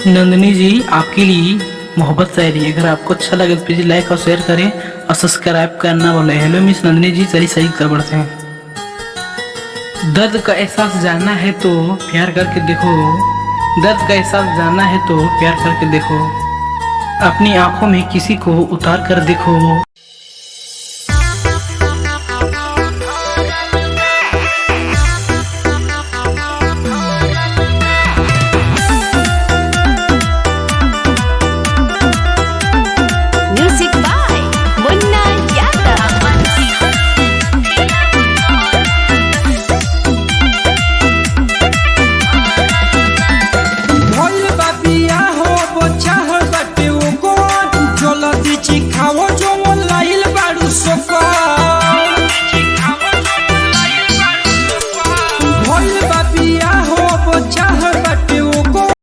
नंदिनी जी आपके लिए मोहब्बत शायरी, अगर आपको अच्छा लगे तो प्लीज लाइक और शेयर करें और सब्सक्राइब करना बोले। हेलो मिस नंदिनी जी, चलिए सही कर बढ़ते हैं। दर्द का एहसास जानना है तो प्यार करके देखो, दर्द का एहसास जानना है तो प्यार करके देखो, अपनी आंखों में किसी को उतार कर देखो।